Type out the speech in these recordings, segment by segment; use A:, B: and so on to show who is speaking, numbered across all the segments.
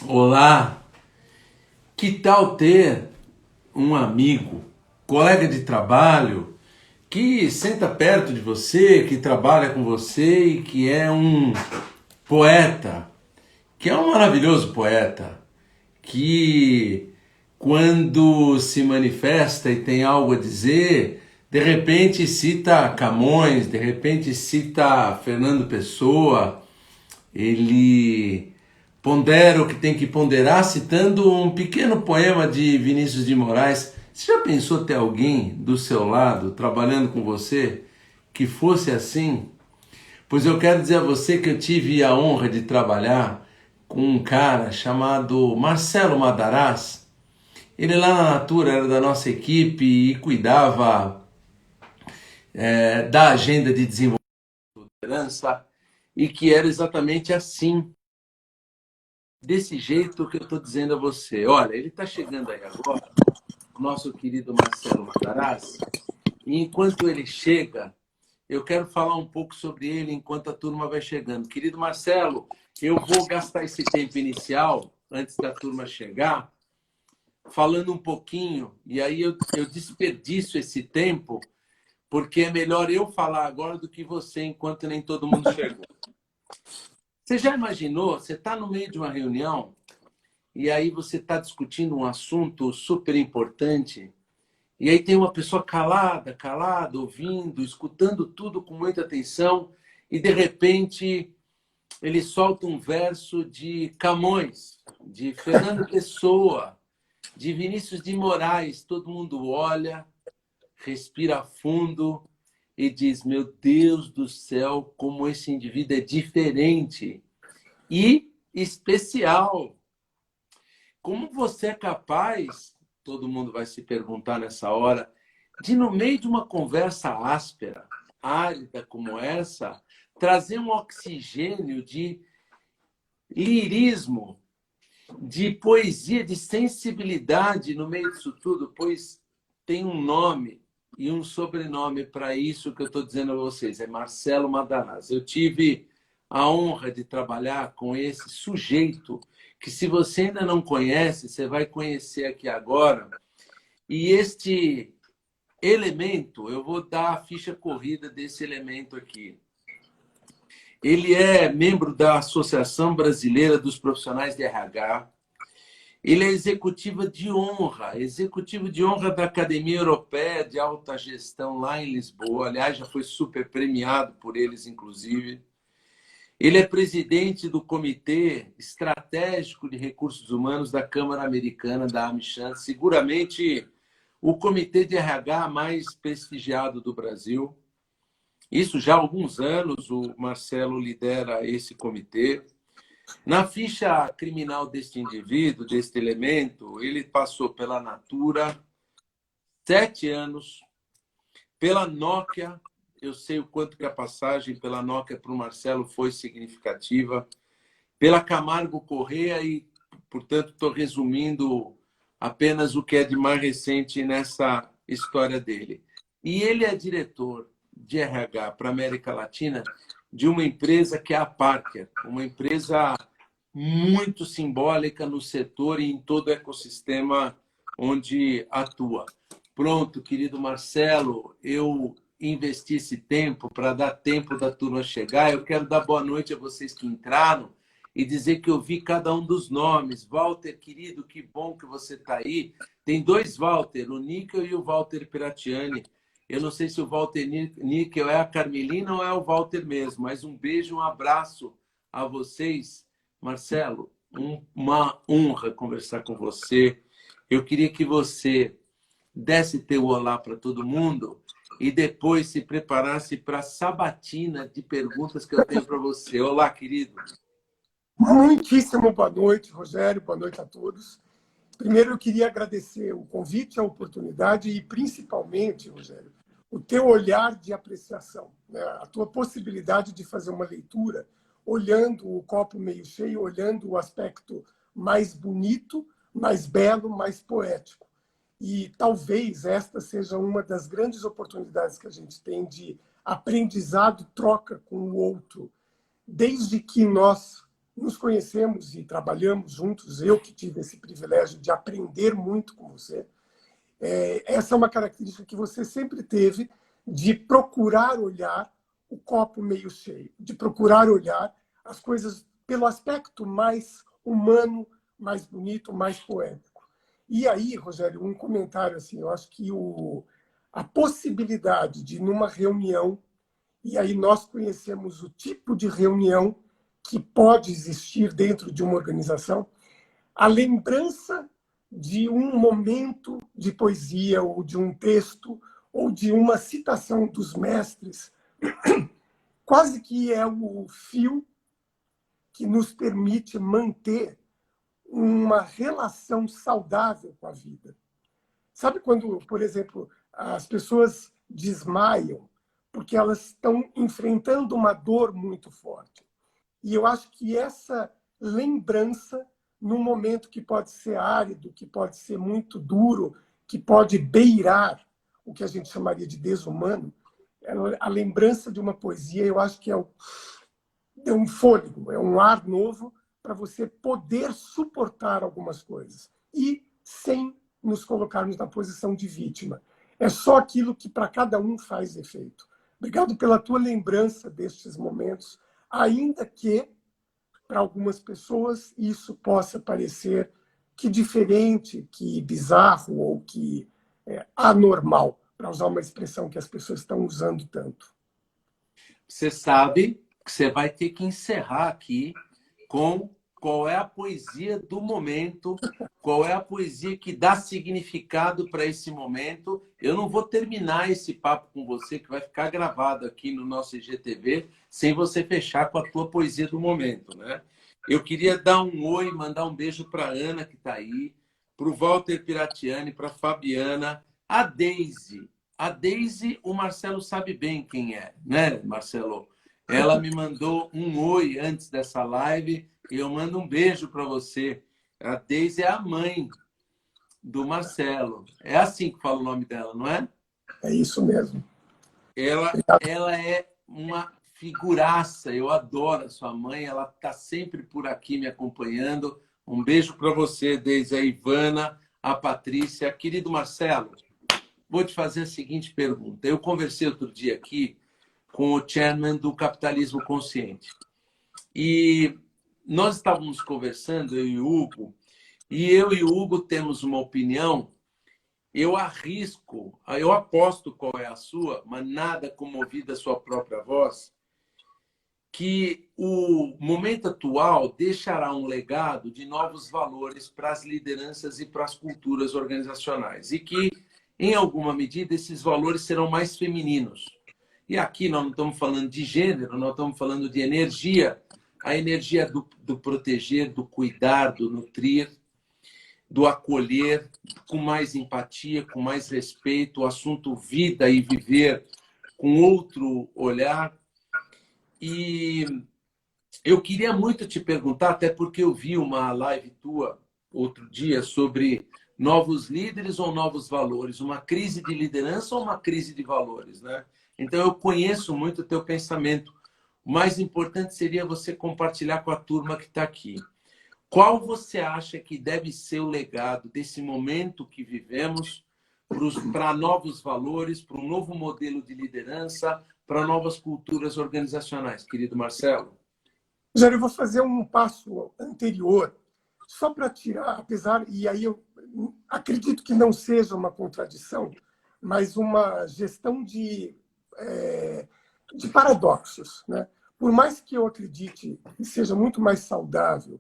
A: Olá, que tal ter um amigo, colega de trabalho, que senta perto de você, que trabalha com você e que é um poeta, que é um maravilhoso poeta, que quando se manifesta e tem algo a dizer, de repente cita Camões, de repente cita Fernando Pessoa, ele pondera o que tem que ponderar, citando um pequeno poema de Vinícius de Moraes. Você já pensou ter alguém do seu lado, trabalhando com você, que fosse assim? Pois eu quero dizer a você que eu tive a honra de trabalhar com um cara chamado Marcelo Madarazzi. Ele lá na Natura era da nossa equipe e cuidava da agenda de desenvolvimento e que era exatamente assim, desse jeito que eu estou dizendo a você. Olha, ele está chegando aí agora, o nosso querido Marcelo Matarazzi, e enquanto ele chega, eu quero falar um pouco sobre ele enquanto a turma vai chegando. Querido Marcelo, eu vou gastar esse tempo inicial, antes da turma chegar, falando um pouquinho, e aí eu desperdiço esse tempo, porque é melhor eu falar agora do que você, enquanto nem todo mundo chegou. Você já imaginou, você está no meio de uma reunião, e aí você está discutindo um assunto super importante, e aí tem uma pessoa calada, calada, ouvindo, escutando tudo com muita atenção, e de repente ele solta um verso de Camões, de Fernando Pessoa, de Vinícius de Moraes. Todo mundo olha, respira fundo e diz: meu Deus do céu, como esse indivíduo é diferente e especial. Como você é capaz, todo mundo vai se perguntar nessa hora, de no meio de uma conversa áspera, árida como essa, trazer um oxigênio de lirismo, de poesia, de sensibilidade no meio disso tudo, pois tem um nome e um sobrenome para isso que eu estou dizendo a vocês, é Marcelo Madarazzi. Eu tive a honra de trabalhar com esse sujeito que, se você ainda não conhece, você vai conhecer aqui agora. E este elemento, eu vou dar a ficha corrida desse elemento aqui. Ele é membro da Associação Brasileira dos Profissionais de RH. Ele é executivo de honra da Academia Europeia de Alta Gestão lá em Lisboa. Aliás, já foi super premiado por eles, inclusive. Ele é presidente do Comitê Estratégico de Recursos Humanos da Câmara Americana, da AmCham, seguramente o comitê de RH mais prestigiado do Brasil. Isso já há alguns anos, o Marcelo lidera esse comitê. Na ficha criminal deste indivíduo, deste elemento, ele passou pela Natura, 7 anos, pela Nokia. Eu sei o quanto que a passagem pela Nokia para o Marcelo foi significativa, pela Camargo Corrêa e, portanto, estou resumindo apenas o que é de mais recente nessa história dele. E ele é diretor de RH para a América Latina de uma empresa que é a Parker, uma empresa muito simbólica no setor e em todo o ecossistema onde atua. Pronto, querido Marcelo, eu investi esse tempo para dar tempo da turma chegar. Eu quero dar boa noite a vocês que entraram e dizer que eu vi cada um dos nomes. Walter, querido, que bom que você está aí. Tem dois Walter, o Níquel e o Walter Piratiani. Eu não sei se o Walter Níquel é a Carmelina ou é o Walter mesmo, mas um beijo, um abraço a vocês. Marcelo, uma honra conversar com você. Eu queria que você desse teu olá para todo mundo e depois se preparasse para a sabatina de perguntas que eu tenho para você. Olá, querido.
B: Muitíssimo boa noite, Rogério. Boa noite a todos. Primeiro, eu queria agradecer o convite, a oportunidade e, principalmente, Rogério, o teu olhar de apreciação, né? A tua possibilidade de fazer uma leitura olhando o copo meio cheio, olhando o aspecto mais bonito, mais belo, mais poético. E talvez esta seja uma das grandes oportunidades que a gente tem de aprendizado, troca com o outro, desde que nós nos conhecemos e trabalhamos juntos, eu que tive esse privilégio de aprender muito com você. Essa é uma característica que você sempre teve, de procurar olhar o copo meio cheio, de procurar olhar as coisas pelo aspecto mais humano, mais bonito, mais poético. E aí, Rogério, um comentário assim, eu acho que a possibilidade de, numa reunião, e aí nós conhecemos o tipo de reunião que pode existir dentro de uma organização, a lembrança de um momento de poesia, ou de um texto, ou de uma citação dos mestres, quase que é o fio que nos permite manter uma relação saudável com a vida. Sabe quando, por exemplo, as pessoas desmaiam porque elas estão enfrentando uma dor muito forte? E eu acho que essa lembrança, num momento que pode ser árido, que pode ser muito duro, que pode beirar o que a gente chamaria de desumano, a lembrança de uma poesia, eu acho que é um fôlego, é um ar novo para você poder suportar algumas coisas. E sem nos colocarmos na posição de vítima. É só aquilo que para cada um faz efeito. Obrigado pela tua lembrança destes momentos, ainda que para algumas pessoas isso possa parecer que diferente, que bizarro ou que anormal, para usar uma expressão que as pessoas estão usando tanto.
A: Você sabe que você vai ter que encerrar aqui com qual é a poesia do momento, qual é a poesia que dá significado para esse momento. Eu não vou terminar esse papo com você, que vai ficar gravado aqui no nosso IGTV, sem você fechar com a tua poesia do momento, né? Eu queria dar um oi, mandar um beijo para a Ana, que está aí, para o Walter Piratiani, para a Fabiana, a Deise. A Deise, o Marcelo sabe bem quem é, né, Marcelo? Ela me mandou um oi antes dessa live e eu mando um beijo para você. A Deise é a mãe do Marcelo. É assim que fala o nome dela, não é?
B: É isso mesmo.
A: Ela é uma figuraça. Eu adoro a sua mãe. Ela está sempre por aqui me acompanhando. Um beijo para você, Deise, a Ivana, a Patrícia. Querido Marcelo, vou te fazer a seguinte pergunta. Eu conversei outro dia aqui com o chairman do Capitalismo Consciente. E nós estávamos conversando, eu e o Hugo, e eu e o Hugo temos uma opinião. Eu arrisco, eu aposto qual é a sua, mas nada como ouvir da sua própria voz, que o momento atual deixará um legado de novos valores para as lideranças e para as culturas organizacionais. E que, em alguma medida, esses valores serão mais femininos. E aqui nós não estamos falando de gênero, nós estamos falando de energia. A energia do proteger, do cuidar, do nutrir, do acolher, com mais empatia, com mais respeito, o assunto vida e viver com outro olhar. E eu queria muito te perguntar, até porque eu vi uma live tua outro dia sobre novos líderes ou novos valores, uma crise de liderança ou uma crise de valores, né? Então eu conheço muito o teu pensamento. O mais importante seria você compartilhar com a turma que está aqui. Qual você acha que deve ser o legado desse momento que vivemos para novos valores, para um novo modelo de liderança, para novas culturas organizacionais, querido Marcelo?
B: Já eu vou fazer um passo anterior, só para tirar, apesar, e aí eu acredito que não seja uma contradição, mas uma gestão de paradoxos, né? Por mais que eu acredite que seja muito mais saudável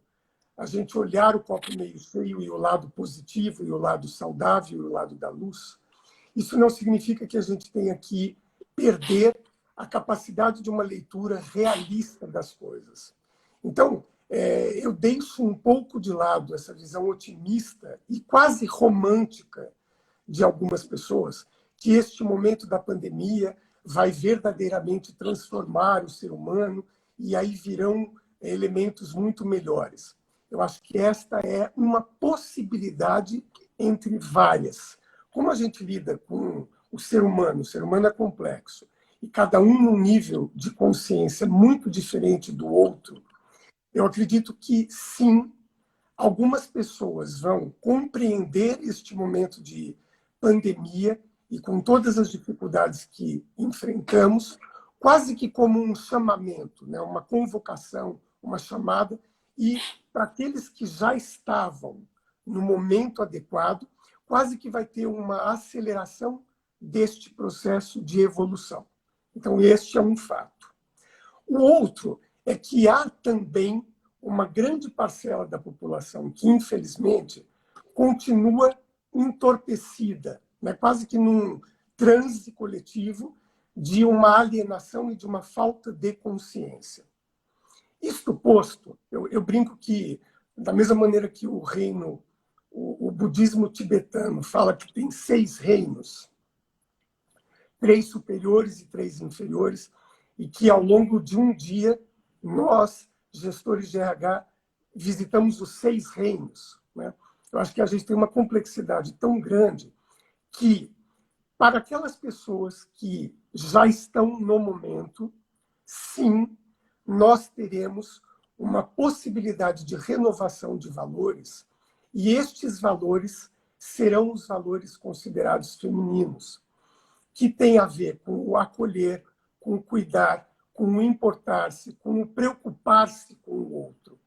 B: a gente olhar o copo meio cheio e o lado positivo, e o lado saudável, e o lado da luz, isso não significa que a gente tenha que perder a capacidade de uma leitura realista das coisas. Então, eu deixo um pouco de lado essa visão otimista e quase romântica de algumas pessoas, que este momento da pandemia vai verdadeiramente transformar o ser humano e aí virão elementos muito melhores. Eu acho que esta é uma possibilidade entre várias. Como a gente lida com o ser humano é complexo, e cada um num nível de consciência muito diferente do outro, Eu acredito que, sim, algumas pessoas vão compreender este momento de pandemia e com todas as dificuldades que enfrentamos, quase que como um chamamento, né? Uma convocação, uma chamada, e para aqueles que já estavam no momento adequado, quase que vai ter uma aceleração deste processo de evolução. Então, este é um fato. O outro é que há também uma grande parcela da população que, infelizmente, continua entorpecida, né? Quase que num transe coletivo de uma alienação e de uma falta de consciência. Isto posto, eu brinco que, da mesma maneira que o budismo tibetano fala que tem 6 reinos, 3 superiores e 3 inferiores, e que ao longo de um dia nós, gestores de RH, visitamos os 6 reinos, né? Eu acho que a gente tem uma complexidade tão grande que, para aquelas pessoas que já estão no momento, sim, nós teremos uma possibilidade de renovação de valores, e estes valores serão os valores considerados femininos, que tem a ver com o acolher, com o cuidar, com o importar-se, com o preocupar-se com o outro.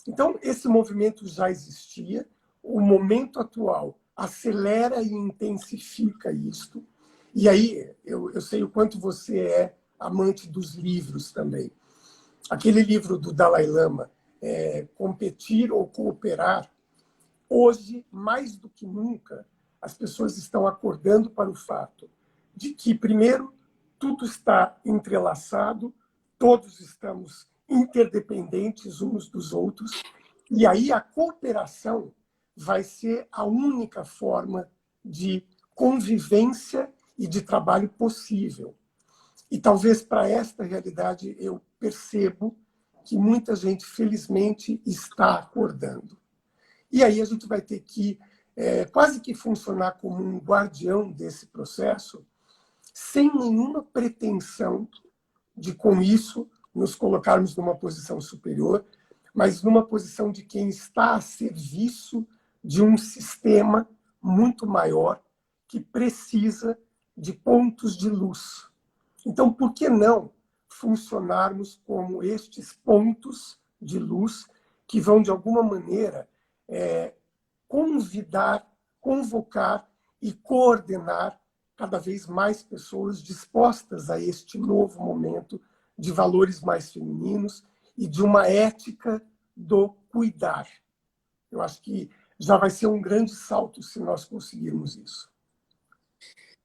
B: Então, esse movimento já existia, o momento atual acelera e intensifica isto, e aí eu sei o quanto você é amante dos livros também. Aquele livro do Dalai Lama, Competir ou Cooperar, hoje, mais do que nunca, as pessoas estão acordando para o fato de que, primeiro, tudo está entrelaçado, todos estamos interdependentes uns dos outros, e aí a cooperação vai ser a única forma de convivência e de trabalho possível. E talvez para esta realidade eu percebo que muita gente, felizmente, está acordando. E aí a gente vai ter que quase que funcionar como um guardião desse processo, sem nenhuma pretensão de, com isso, nos colocarmos numa posição superior, mas numa posição de quem está a serviço de um sistema muito maior que precisa de pontos de luz. Então, por que não funcionarmos como estes pontos de luz que vão, de alguma maneira, convidar, convocar e coordenar cada vez mais pessoas dispostas a este novo momento de valores mais femininos e de uma ética do cuidar. Eu acho que já vai ser um grande salto se nós conseguirmos isso.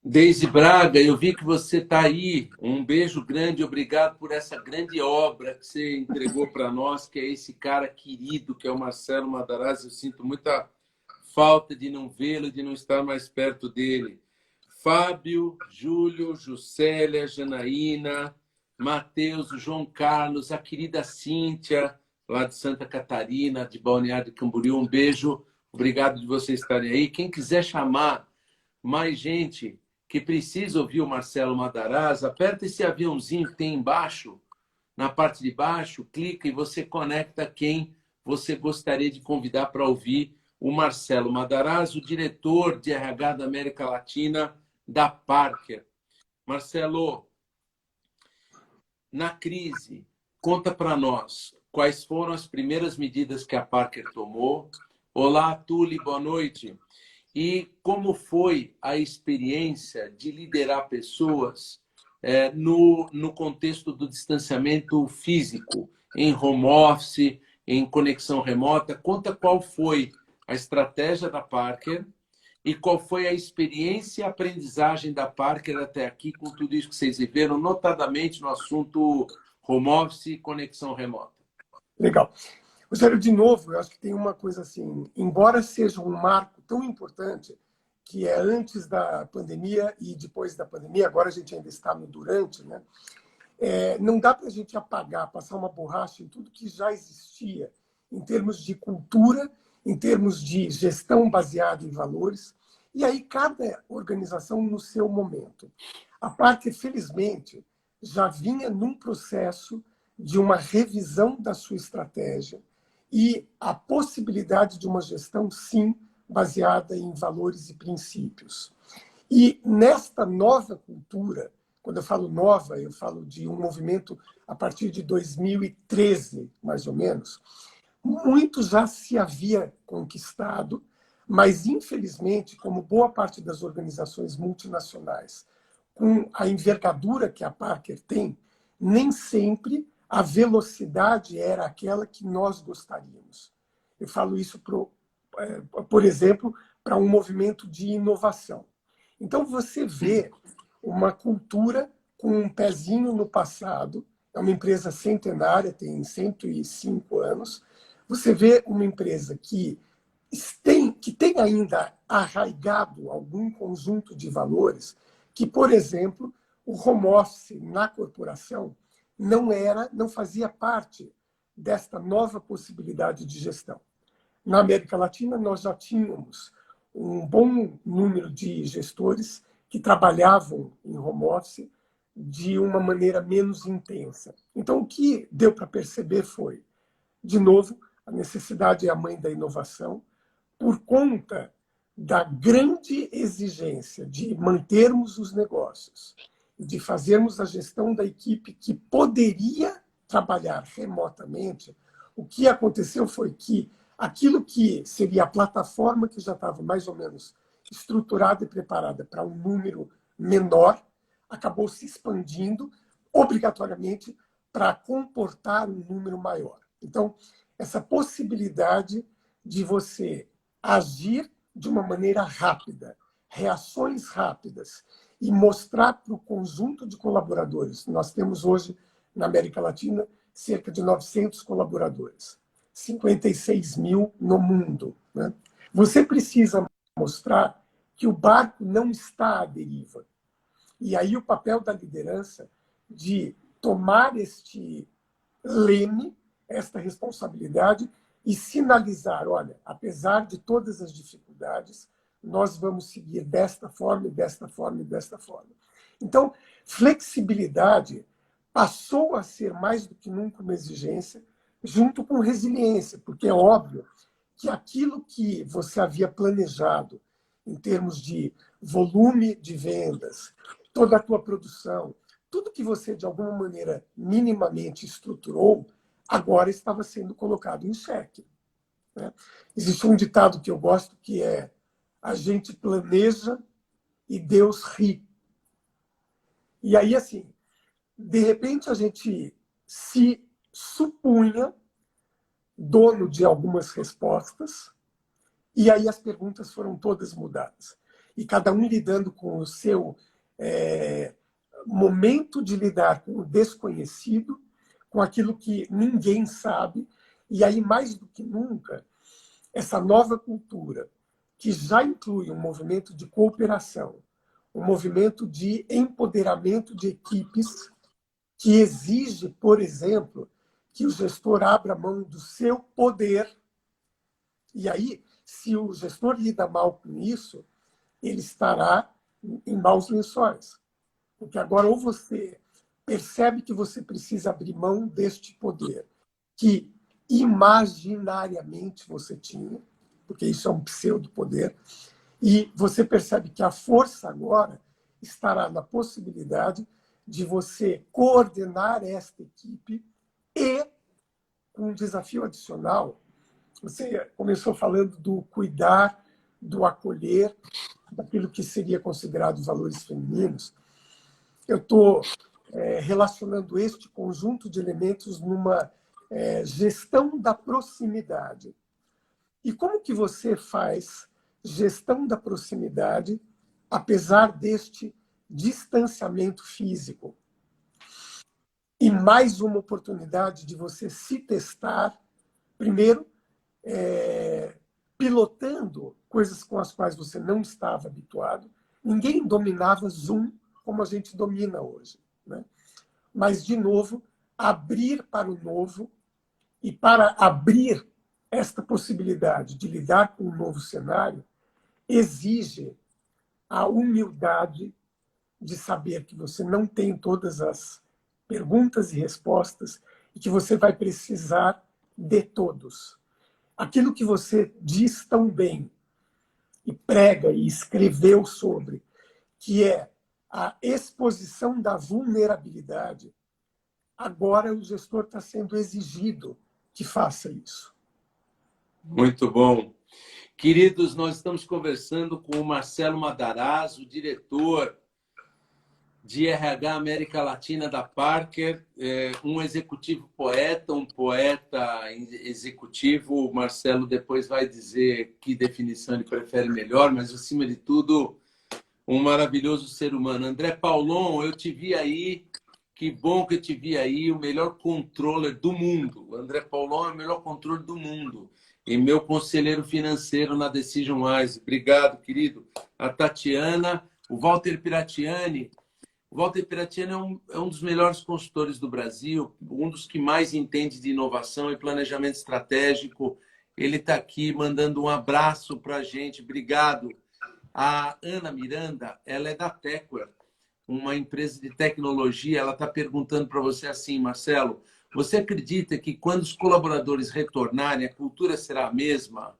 A: Deise Braga, eu vi que você está aí. Um beijo grande, obrigado por essa grande obra que você entregou para nós, que é esse cara querido, que é o Marcelo Madarazzi. Eu sinto muita falta de não vê-lo, de não estar mais perto dele. Fábio, Júlio, Juscelia, Janaína, Matheus, João Carlos, a querida Cíntia, lá de Santa Catarina, de Balneário de Camboriú. Um beijo, obrigado de vocês estarem aí. Quem quiser chamar mais gente que precisa ouvir o Marcelo Madarazzi, aperta esse aviãozinho que tem embaixo, na parte de baixo, clica e você conecta quem você gostaria de convidar para ouvir o Marcelo Madarazzi, o diretor de RH da América Latina da Parker. Marcelo, na crise, conta para nós quais foram as primeiras medidas que a Parker tomou. Olá, Tuli, boa noite. E como foi a experiência de liderar pessoas no contexto do distanciamento físico, em home office, em conexão remota? Conta qual foi a estratégia da Parker e qual foi a experiência e aprendizagem da Parker até aqui com tudo isso que vocês viveram, notadamente no assunto home office e conexão remota.
B: Legal. Rogério, de novo, eu acho que tem uma coisa assim, embora seja um marco tão importante, que é antes da pandemia e depois da pandemia, agora a gente ainda está no durante, né? Não dá para a gente apagar, passar uma borracha em tudo que já existia, em termos de cultura, em termos de gestão baseada em valores, e aí cada organização no seu momento. A Parker, felizmente, já vinha num processo de uma revisão da sua estratégia e a possibilidade de uma gestão, sim, baseada em valores e princípios. E nesta nova cultura, quando eu falo nova, eu falo de um movimento a partir de 2013, mais ou menos, muito já se havia conquistado, mas, infelizmente, como boa parte das organizações multinacionais, com a envergadura que a Parker tem, nem sempre a velocidade era aquela que nós gostaríamos. Eu falo isso, por exemplo, para um movimento de inovação. Então, você vê uma cultura com um pezinho no passado, é uma empresa centenária, tem 105 anos. Você vê uma empresa que tem ainda arraigado algum conjunto de valores que, por exemplo, o home office na corporação não fazia parte desta nova possibilidade de gestão. Na América Latina, nós já tínhamos um bom número de gestores que trabalhavam em home office de uma maneira menos intensa. Então, o que deu para perceber foi, de novo, a necessidade é a mãe da inovação, por conta da grande exigência de mantermos os negócios, de fazermos a gestão da equipe que poderia trabalhar remotamente. O que aconteceu foi que aquilo que seria a plataforma que já estava mais ou menos estruturada e preparada para um número menor, acabou se expandindo obrigatoriamente para comportar um número maior. Então, essa possibilidade de você agir de uma maneira rápida, reações rápidas, e mostrar para o conjunto de colaboradores. Nós temos hoje, na América Latina, cerca de 900 colaboradores, 56 mil no mundo, né? Você precisa mostrar que o barco não está à deriva. E aí o papel da liderança de tomar este leme, esta responsabilidade, e sinalizar, olha, apesar de todas as dificuldades, nós vamos seguir desta forma, desta forma e desta forma. Então, flexibilidade passou a ser mais do que nunca uma exigência, junto com resiliência, porque é óbvio que aquilo que você havia planejado em termos de volume de vendas, toda a tua produção, tudo que você, de alguma maneira, minimamente estruturou, agora estava sendo colocado em xeque, né? Existe um ditado que eu gosto, que é: a gente planeja e Deus ri. E aí, assim, de repente, a gente se supunha dono de algumas respostas, e aí as perguntas foram todas mudadas. E cada um lidando com o seu momento de lidar com o desconhecido, com aquilo que ninguém sabe. E aí, mais do que nunca, essa nova cultura, que já inclui um movimento de cooperação, um movimento de empoderamento de equipes, que exige, por exemplo, que o gestor abra mão do seu poder. E aí, se o gestor lida mal com isso, ele estará em maus lençóis. Porque agora ou você percebe que você precisa abrir mão deste poder que imaginariamente você tinha, porque isso é um pseudo-poder, e você percebe que a força agora estará na possibilidade de você coordenar esta equipe e, com um desafio adicional, você começou falando do cuidar, do acolher, daquilo que seria considerado valores femininos. Eu estou relacionando este conjunto de elementos numa gestão da proximidade. E como que você faz gestão da proximidade, apesar deste distanciamento físico? E mais uma oportunidade de você se testar, primeiro, pilotando coisas com as quais você não estava habituado. Ninguém dominava Zoom como a gente domina hoje, né? Mas, de novo, abrir para o novo, e para abrir esta possibilidade de lidar com um novo cenário, exige a humildade de saber que você não tem todas as perguntas e respostas, e que você vai precisar de todos. Aquilo que você diz tão bem e prega e escreveu sobre, que é a exposição da vulnerabilidade, agora o gestor está sendo exigido que faça isso.
A: Muito bom. Queridos, nós estamos conversando com o Marcelo Madarazzo, diretor de RH América Latina da Parker, um executivo poeta, um poeta executivo. O Marcelo depois vai dizer que definição ele prefere melhor, mas, acima de tudo, um maravilhoso ser humano. André Paulon, eu te vi aí, que bom que eu te vi aí, o melhor controller do mundo. O André Paulon é o melhor controller do mundo. E meu conselheiro financeiro na Decision Wise. Obrigado, querido. A Tatiana, o Walter Piratiani. O Walter Piratiani é um dos melhores consultores do Brasil, um dos que mais entende de inovação e planejamento estratégico. Ele está aqui mandando um abraço para a gente. Obrigado. A Ana Miranda, ela é da Techware, uma empresa de tecnologia. Ela está perguntando para você assim, Marcelo, você acredita que quando os colaboradores retornarem, a cultura será a mesma?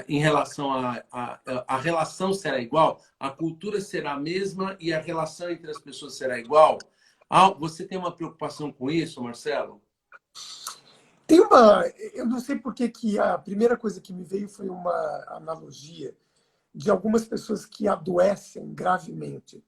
A: Em relação a relação será igual? A cultura será a mesma e a relação entre as pessoas será igual? Você tem uma preocupação com isso, Marcelo?
B: Eu não sei por que a primeira coisa que me veio foi uma analogia de algumas pessoas que adoecem gravemente.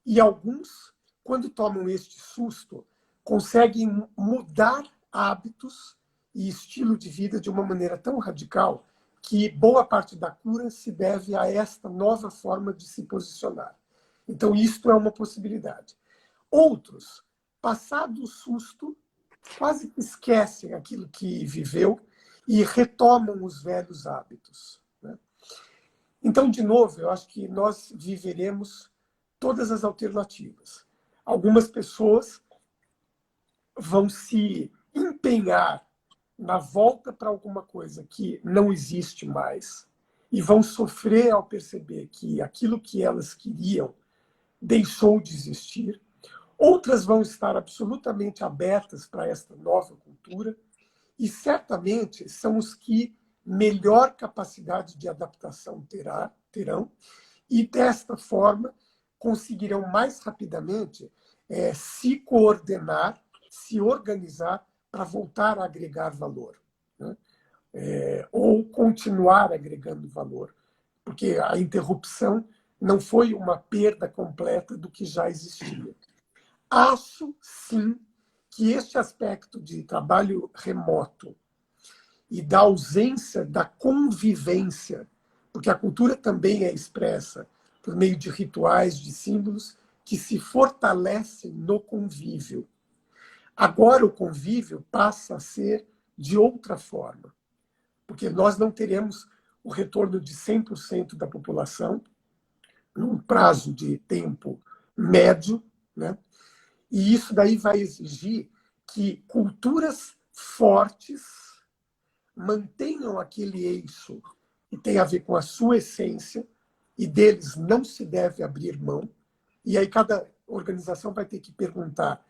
B: E alguns, quando tomam este susto, conseguem mudar hábitos e estilo de vida de uma maneira tão radical que boa parte da cura se deve a esta nova forma de se posicionar. Então, isto é uma possibilidade. Outros, passado o susto, quase que esquecem aquilo que viveu e retomam os velhos hábitos. Então, de novo, eu acho que nós viveremos todas as alternativas. Algumas pessoas vão se empenhar na volta para alguma coisa que não existe mais e vão sofrer ao perceber que aquilo que elas queriam deixou de existir. Outras vão estar absolutamente abertas para esta nova cultura e certamente são os que melhor capacidade de adaptação terão e, desta forma, conseguirão mais rapidamente se coordenar, se organizar para voltar a agregar valor, né? Ou continuar agregando valor, porque a interrupção não foi uma perda completa do que já existia. Acho, sim, que este aspecto de trabalho remoto e da ausência da convivência, porque a cultura também é expressa por meio de rituais, de símbolos, que se fortalecem no convívio. Agora o convívio passa a ser de outra forma, porque nós não teremos o retorno de 100% da população num prazo de tempo médio, né? E isso daí vai exigir que culturas fortes mantenham aquele eixo que tem a ver com a sua essência e deles não se deve abrir mão. E aí cada organização vai ter que perguntar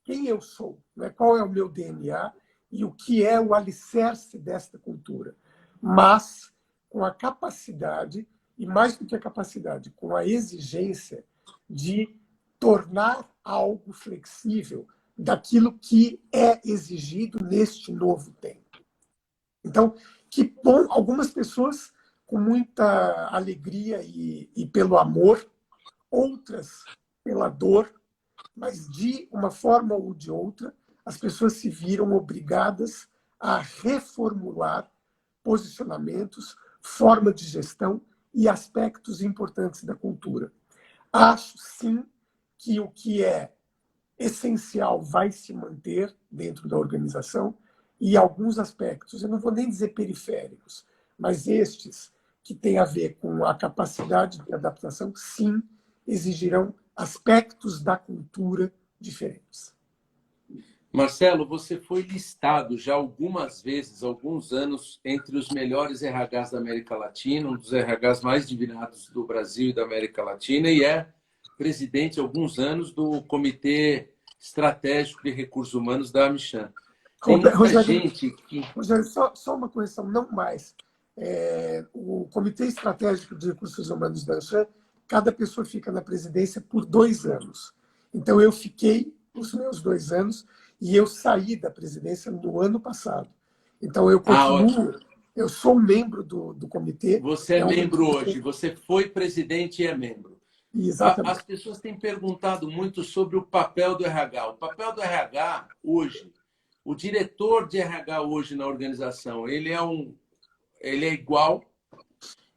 B: quem eu sou, né? Qual é o meu DNA e o que é o alicerce desta cultura. Mas com a capacidade, e mais do que a capacidade, com a exigência de tornar algo flexível daquilo que é exigido neste novo tempo. Então, que bom, algumas pessoas com muita alegria e pelo amor, outras pela dor, mas de uma forma ou de outra, as pessoas se viram obrigadas a reformular posicionamentos, forma de gestão e aspectos importantes da cultura. Acho, sim, que o que é essencial vai se manter dentro da organização e alguns aspectos, eu não vou nem dizer periféricos, mas estes que têm a ver com a capacidade de adaptação, sim, exigirão aspectos da cultura diferentes.
A: Marcelo, você foi listado já algumas vezes, alguns anos, entre os melhores RHs da América Latina, um dos RHs mais divinados do Brasil e da América Latina, e é presidente há alguns anos do Comitê estratégico de recursos humanos da Amichan. Tem muita
B: Rogério,
A: gente que...
B: Rogério, só uma correção, não mais. O Comitê Estratégico de Recursos Humanos da Amichan, cada pessoa fica na presidência por 2 anos. Então, eu fiquei os meus 2 anos e eu saí da presidência no ano passado. Então, eu continuo, eu sou membro do comitê.
A: Você é membro hoje, você foi presidente e é membro.
B: Exatamente.
A: As pessoas têm perguntado muito sobre o papel do RH. O papel do RH hoje, o diretor de RH hoje na organização, ele é igual,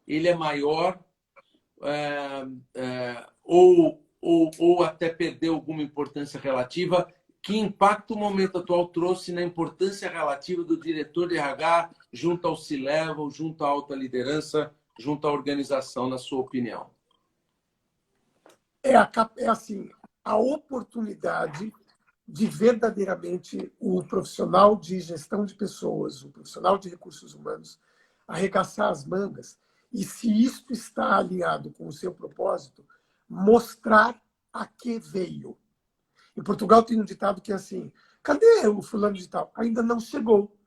A: ele é maior, ou até perdeu alguma importância relativa. Que impacto o momento atual trouxe na importância relativa do diretor de RH junto ao C-Level, junto à alta liderança, junto à organização, na sua opinião?
B: É assim, a oportunidade de verdadeiramente o profissional de gestão de pessoas, o profissional de recursos humanos, arregaçar as mangas e, se isto está alinhado com o seu propósito, mostrar a que veio. Em Portugal tem um ditado que é assim: cadê o fulano de tal? Ainda não chegou.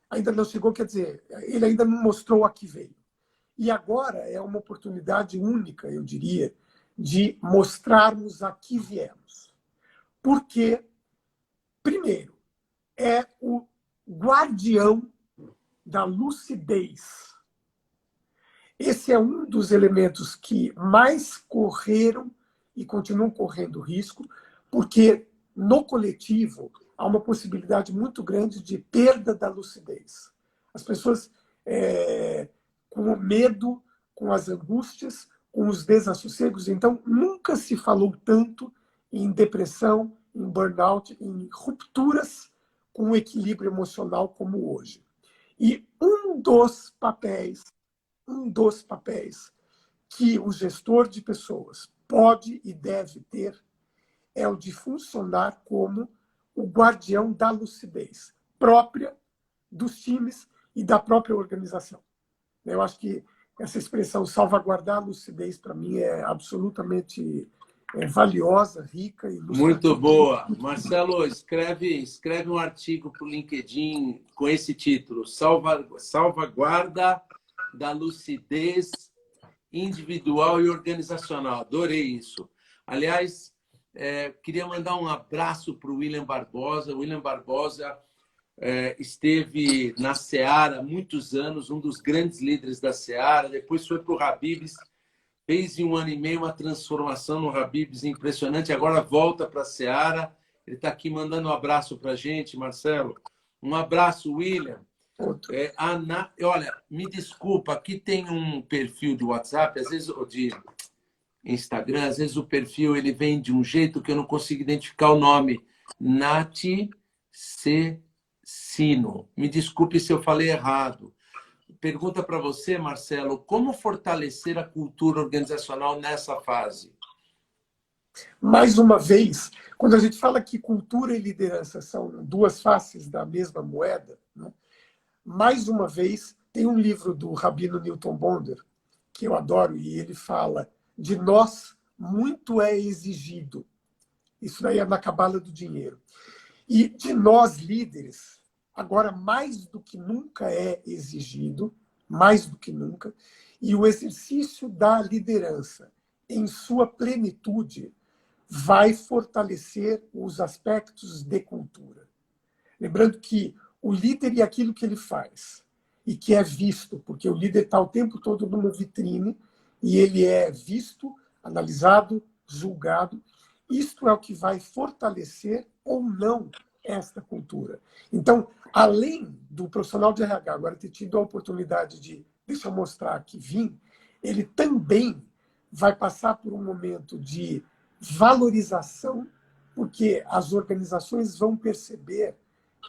B: Ainda não chegou, quer dizer, ele ainda não mostrou a que veio. E agora é uma oportunidade única, eu diria, de mostrarmos a que viemos. Porque, primeiro, é o guardião da lucidez. Esse é um dos elementos que mais correram e continuam correndo risco, porque no coletivo há uma possibilidade muito grande de perda da lucidez. As pessoas com o medo, com as angústias, com os desassossegos. Então, nunca se falou tanto em depressão, em burnout, em rupturas com o equilíbrio emocional como hoje. E um dos papéis que o gestor de pessoas pode e deve ter é o de funcionar como o guardião da lucidez própria dos times e da própria organização. Eu acho que essa expressão salvaguardar a lucidez, para mim, é absolutamente valiosa, rica e ilustrativa.
A: Muito boa. Marcelo, escreve um artigo para o LinkedIn com esse título: Salvaguarda da lucidez individual e organizacional. Adorei isso. Aliás, queria mandar um abraço para o William Barbosa. O William Barbosa esteve na Seara há muitos anos, um dos grandes líderes da Seara. Depois foi para o Habib's, fez em 1 ano e meio uma transformação no Habib's impressionante. Agora volta para a Seara. Ele está aqui mandando um abraço para a gente, Marcelo. Um abraço, William. Olha, me desculpa, aqui tem um perfil de WhatsApp, às vezes, ou de Instagram, às vezes o perfil ele vem de um jeito que eu não consigo identificar o nome. Nath Cecino. Me desculpe se eu falei errado. Pergunta para você, Marcelo, como fortalecer a cultura organizacional nessa fase?
B: Mais uma vez, quando a gente fala que cultura e liderança são 2 faces da mesma moeda, né? Mais uma vez, tem um livro do Rabino Newton Bonder, que eu adoro, e ele fala: de nós muito é exigido. Isso daí é na cabala do dinheiro. E de nós, líderes, agora mais do que nunca é exigido, mais do que nunca, e o exercício da liderança em sua plenitude vai fortalecer os aspectos de cultura. Lembrando que o líder e aquilo que ele faz, e que é visto, porque o líder está o tempo todo numa vitrine, e ele é visto, analisado, julgado. Isto é o que vai fortalecer ou não esta cultura. Então, além do profissional de RH agora ter tido a oportunidade de, deixa eu mostrar que vim, ele também vai passar por um momento de valorização, porque as organizações vão perceber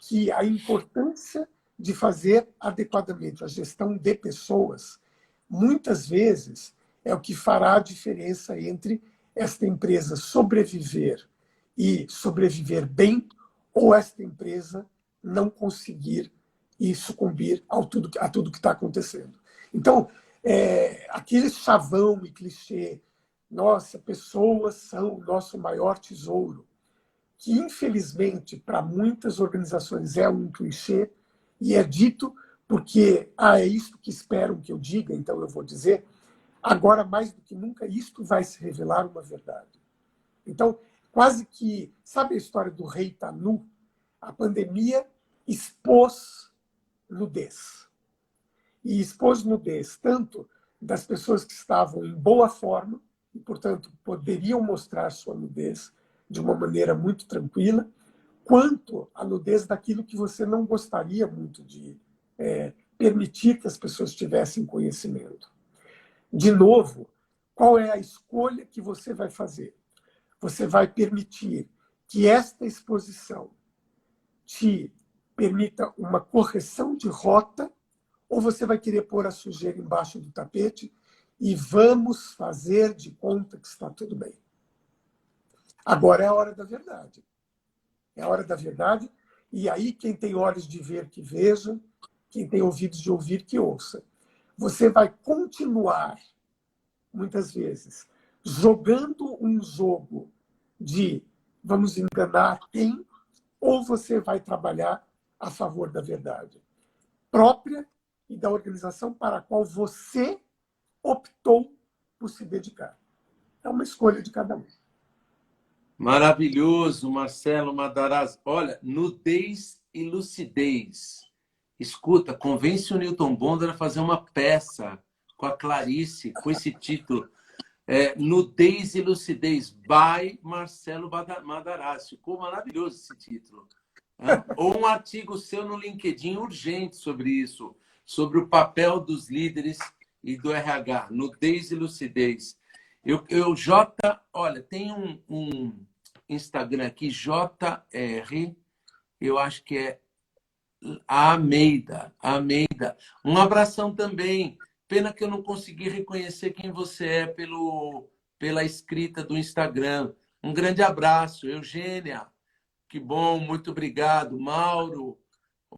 B: que a importância de fazer adequadamente a gestão de pessoas, muitas vezes, é o que fará a diferença entre esta empresa sobreviver e sobreviver bem, ou esta empresa não conseguir e sucumbir a tudo que está acontecendo. Então, aquele chavão e clichê, nossa, pessoas são o nosso maior tesouro, que, infelizmente, para muitas organizações é um clichê, e é dito porque é isso que esperam que eu diga, então eu vou dizer, agora mais do que nunca, isto vai se revelar uma verdade. Então, quase que, sabe a história do rei Tanu? A pandemia expôs nudez. E expôs nudez tanto das pessoas que estavam em boa forma, e, portanto, poderiam mostrar sua nudez de uma maneira muito tranquila, quanto a nudez daquilo que você não gostaria muito de permitir que as pessoas tivessem conhecimento. De novo, qual é a escolha que você vai fazer? Você vai permitir que esta exposição te permita uma correção de rota, ou você vai querer pôr a sujeira embaixo do tapete e vamos fazer de conta que está tudo bem? Agora é a hora da verdade. É a hora da verdade, e aí quem tem olhos de ver que veja, quem tem ouvidos de ouvir que ouça. Você vai continuar, muitas vezes, jogando um jogo de vamos enganar quem, ou você vai trabalhar a favor da verdade própria e da organização para a qual você optou por se dedicar. É uma escolha de cada um.
A: Maravilhoso, Marcelo Madarazzi. Olha, nudez e lucidez. Escuta, convence o Newton Bonder a fazer uma peça com a Clarice, com esse título. Nudez e Lucidez, by Marcelo Madarazzi. Ficou maravilhoso esse título. Ou um artigo seu no LinkedIn urgente sobre isso, sobre o papel dos líderes e do RH, nudez e lucidez. Olha, tem um Instagram aqui, JR, eu acho que é Almeida. Um abração também. Pena que eu não consegui reconhecer quem você é pela escrita do Instagram. Um grande abraço, Eugênia. Que bom, muito obrigado. Mauro,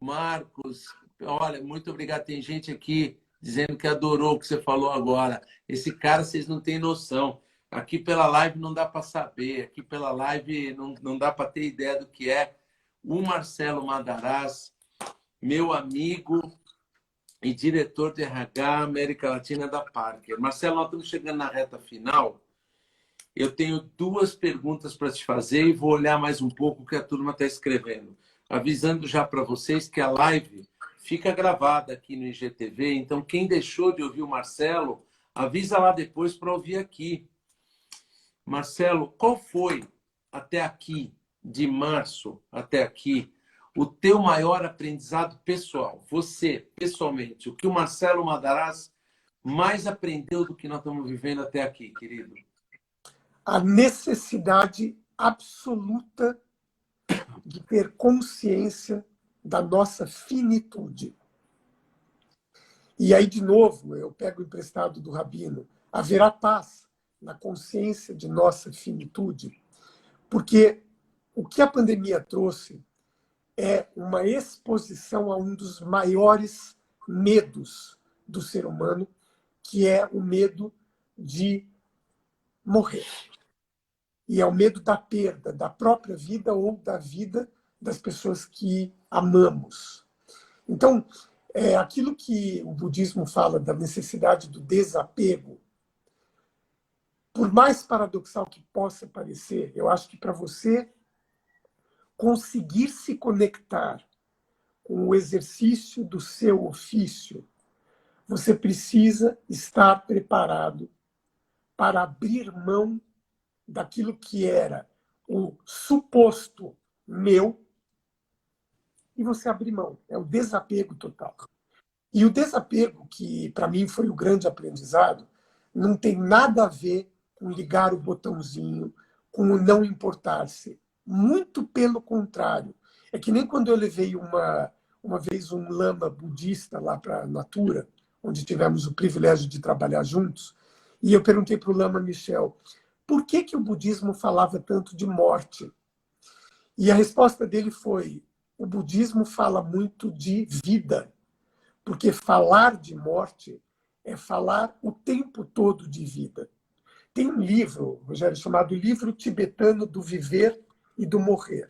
A: Marcos, olha, muito obrigado. Tem gente aqui dizendo que adorou o que você falou agora. Esse cara, vocês não têm noção. Aqui pela live não dá para saber, aqui pela live não dá para ter ideia do que é o Marcelo Madarazzi, meu amigo e diretor de RH América Latina da Parker. Marcelo, nós estamos chegando na reta final. Eu tenho duas perguntas para te fazer e vou olhar mais um pouco o que a turma está escrevendo. Avisando já para vocês que a live fica gravada aqui no IGTV, então quem deixou de ouvir o Marcelo, avisa lá depois para ouvir aqui. Marcelo, qual foi até aqui, de março até aqui, o teu maior aprendizado pessoal? Você, pessoalmente, o que o Marcelo Madarazzi mais aprendeu do que nós estamos vivendo até aqui, querido?
B: A necessidade absoluta de ter consciência da nossa finitude. E aí, de novo, eu pego o emprestado do Rabino, haverá paz na consciência de nossa finitude, porque o que a pandemia trouxe é uma exposição a um dos maiores medos do ser humano, que é o medo de morrer. E é o medo da perda da própria vida ou da vida das pessoas que amamos. Então, aquilo que o budismo fala da necessidade do desapego, por mais paradoxal que possa parecer, eu acho que para você conseguir se conectar com o exercício do seu ofício, você precisa estar preparado para abrir mão daquilo que era o suposto meu, e você abrir mão. É o desapego total. E o desapego, que para mim foi o grande aprendizado, não tem nada a ver com ligar o botãozinho, com o não importar-se. Muito pelo contrário. É que nem quando eu levei uma vez um lama budista lá para a Natura, onde tivemos o privilégio de trabalhar juntos, e eu perguntei para o lama Michel, por que o budismo falava tanto de morte? E a resposta dele foi, o budismo fala muito de vida, porque falar de morte é falar o tempo todo de vida. Tem um livro, Rogério, chamado Livro Tibetano do Viver e do morrer.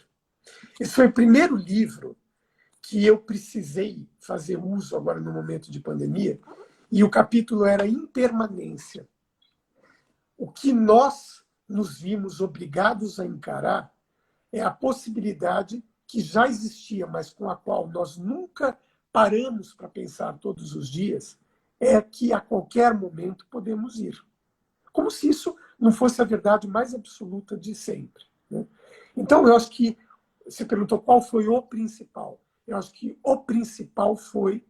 B: Esse foi o primeiro livro que eu precisei fazer uso agora no momento de pandemia, e o capítulo era Impermanência. O que nós nos vimos obrigados a encarar é a possibilidade que já existia, mas com a qual nós nunca paramos para pensar todos os dias, é que a qualquer momento podemos ir. Como se isso não fosse a verdade mais absoluta de sempre, né? Então, eu acho que você perguntou qual foi o principal. Eu acho que o principal foi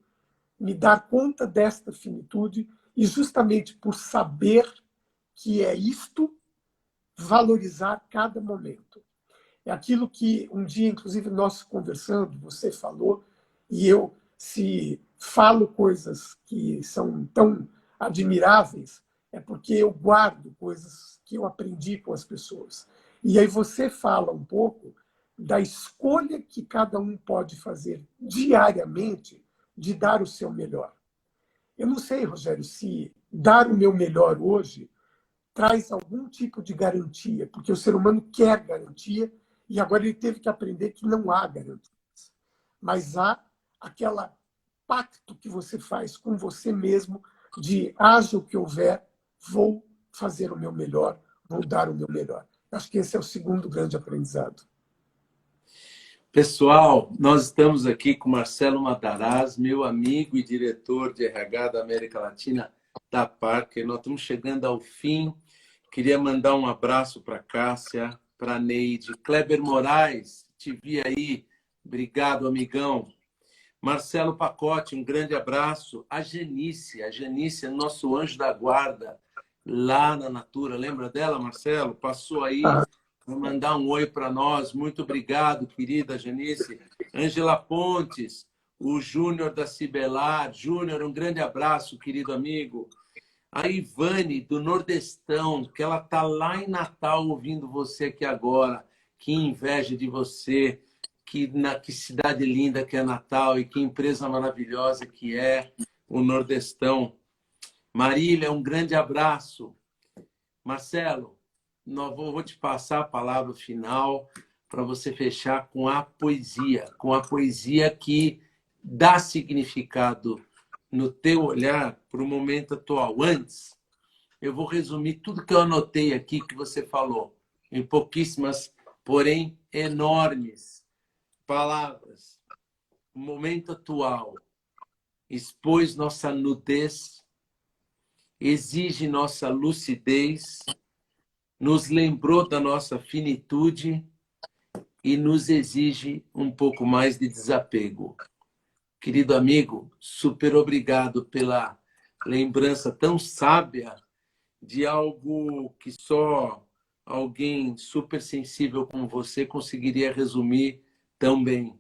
B: me dar conta desta finitude e, justamente por saber que é isto, valorizar cada momento. É aquilo que um dia, inclusive, nós conversando, você falou, e eu, se falo coisas que são tão admiráveis, é porque eu guardo coisas que eu aprendi com as pessoas. E aí você fala um pouco da escolha que cada um pode fazer diariamente de dar o seu melhor. Eu não sei, Rogério, se dar o meu melhor hoje traz algum tipo de garantia, porque o ser humano quer garantia e agora ele teve que aprender que não há garantias. Mas há aquela pacto que você faz com você mesmo de haja o que houver, vou fazer o meu melhor, vou dar o meu melhor. Acho que esse é o segundo grande aprendizado.
A: Pessoal, nós estamos aqui com Marcelo Matarazzo, meu amigo e diretor de RH da América Latina da Parker. Nós estamos chegando ao fim. Queria mandar um abraço para a Cássia, para a Neide. Kleber Moraes, te vi aí. Obrigado, amigão. Marcelo Pacote, um grande abraço. A Janice é nosso anjo da guarda lá na Natura. Lembra dela, Marcelo? Passou aí. Vou mandar um oi para nós. Muito obrigado, querida Janice. Ângela Pontes, o Júnior da Cibelar. Júnior, um grande abraço, querido amigo. A Ivane, do Nordestão, que ela está lá em Natal ouvindo você aqui agora. Que inveja de você. Que cidade linda que é Natal e que empresa maravilhosa que é o Nordestão. Marília, um grande abraço. Marcelo, vou te passar a palavra final para você fechar com a poesia que dá significado no teu olhar para o momento atual. Antes, eu vou resumir tudo que eu anotei aqui que você falou, em pouquíssimas, porém enormes palavras. O momento atual expôs nossa nudez, exige nossa lucidez, nos lembrou da nossa finitude e nos exige um pouco mais de desapego. Querido amigo, super obrigado pela lembrança tão sábia de algo que só alguém super sensível como você conseguiria resumir tão bem.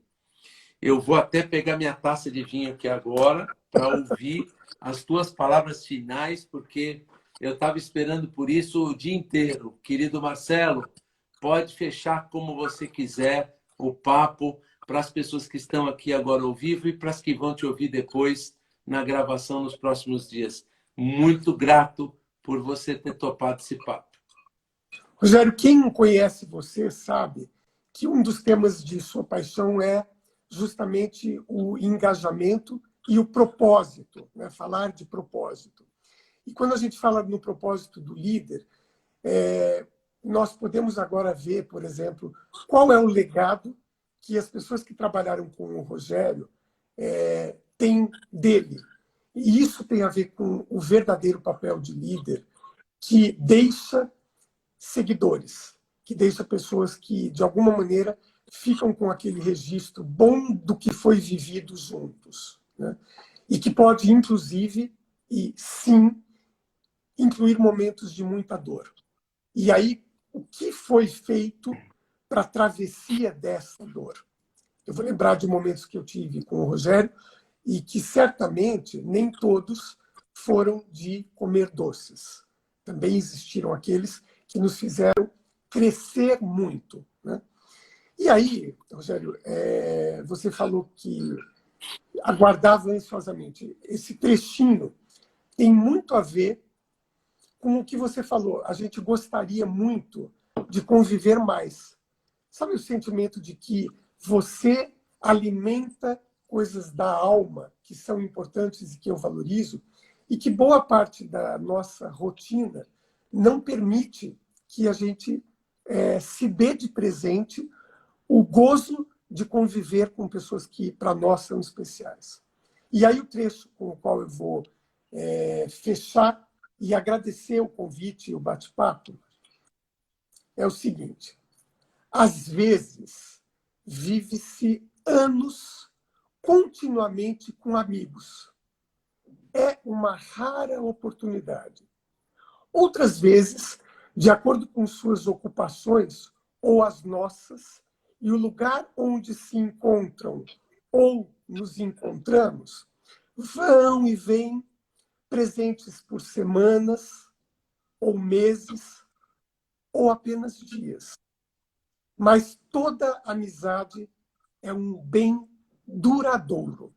A: Eu vou até pegar minha taça de vinho aqui agora para ouvir as tuas palavras finais, porque eu estava esperando por isso o dia inteiro. Querido Marcelo, pode fechar como você quiser o papo para as pessoas que estão aqui agora ao vivo e para as que vão te ouvir depois na gravação nos próximos dias. Muito grato por você ter topado esse papo.
B: Rogério, quem conhece você sabe que um dos temas de sua paixão é justamente o engajamento e o propósito, né? Falar de propósito. E quando a gente fala no propósito do líder, nós podemos agora ver, por exemplo, qual é o legado que as pessoas que trabalharam com o Rogério têm dele. E isso tem a ver com o verdadeiro papel de líder, que deixa seguidores, que deixa pessoas que, de alguma maneira, ficam com aquele registro bom do que foi vivido juntos, né? E que pode, inclusive, e sim, incluir momentos de muita dor. E aí, o que foi feito para a travessia dessa dor? Eu vou lembrar de momentos que eu tive com o Rogério e que, certamente, nem todos foram de comer doces. Também existiram aqueles que nos fizeram crescer muito, né? E aí, Rogério, você falou que aguardava ansiosamente. Esse trechinho tem muito a ver com o que você falou. A gente gostaria muito de conviver mais. Sabe o sentimento de que você alimenta coisas da alma que são importantes e que eu valorizo, e que boa parte da nossa rotina não permite que a gente se dê de presente o gozo de conviver com pessoas que, para nós, são especiais. E aí o trecho com o qual eu vou fechar e agradecer o convite e o bate-papo é o seguinte: às vezes, vive-se anos continuamente com amigos. É uma rara oportunidade. Outras vezes, de acordo com suas ocupações ou as nossas, e o lugar onde se encontram ou nos encontramos, vão e vêm presentes por semanas ou meses ou apenas dias. Mas toda amizade é um bem duradouro.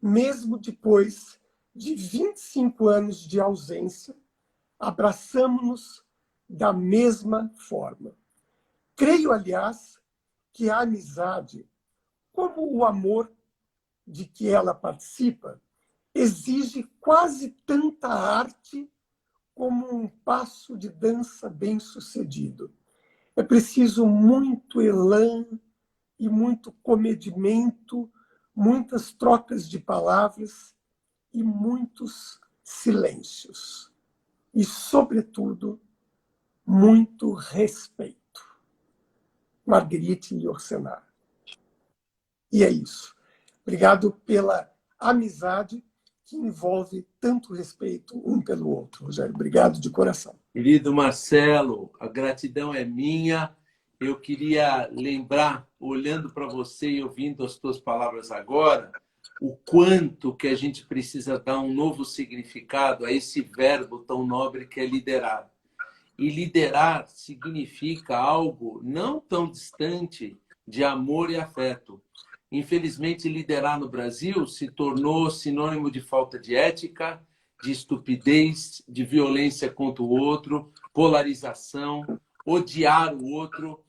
B: Mesmo depois de 25 anos de ausência, abraçamos-nos da mesma forma. Creio, aliás, que a amizade, como o amor de que ela participa, exige quase tanta arte como um passo de dança bem-sucedido. É preciso muito elan e muito comedimento, muitas trocas de palavras e muitos silêncios. E, sobretudo, muito respeito. Marguerite Yourcenar. E é isso. Obrigado pela amizade que envolve tanto respeito um pelo outro, Rogério. Obrigado de coração.
A: Querido Marcelo, a gratidão é minha. Eu queria lembrar, olhando para você e ouvindo as tuas palavras agora, o quanto que a gente precisa dar um novo significado a esse verbo tão nobre que é liderar. E liderar significa algo não tão distante de amor e afeto. Infelizmente, liderar no Brasil se tornou sinônimo de falta de ética, de estupidez, de violência contra o outro, polarização, odiar o outro.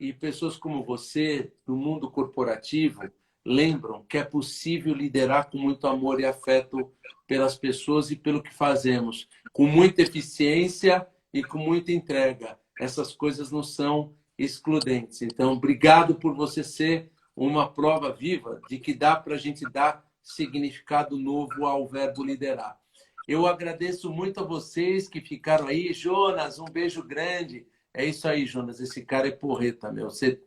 A: E pessoas como você, no mundo corporativo, lembram que é possível liderar com muito amor e afeto pelas pessoas e pelo que fazemos, com muita eficiência e com muita entrega. Essas coisas não são excludentes. Então, obrigado por você ser uma prova viva de que dá para a gente dar significado novo ao verbo liderar. Eu agradeço muito a vocês que ficaram aí. Jonas, um beijo grande. É isso aí, Jonas. Esse cara é porreta, meu. Vocês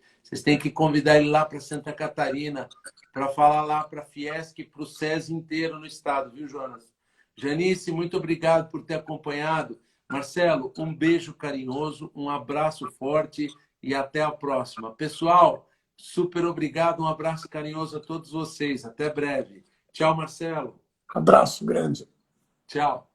A: têm que convidar ele lá para Santa Catarina para falar lá para a Fiesc e para o SESI inteiro no estado, viu, Jonas? Janice, muito obrigado por ter acompanhado. Marcelo, um beijo carinhoso, um abraço forte e até a próxima. Pessoal, super obrigado, um abraço carinhoso a todos vocês. Até breve. Tchau, Marcelo.
B: Abraço grande.
A: Tchau.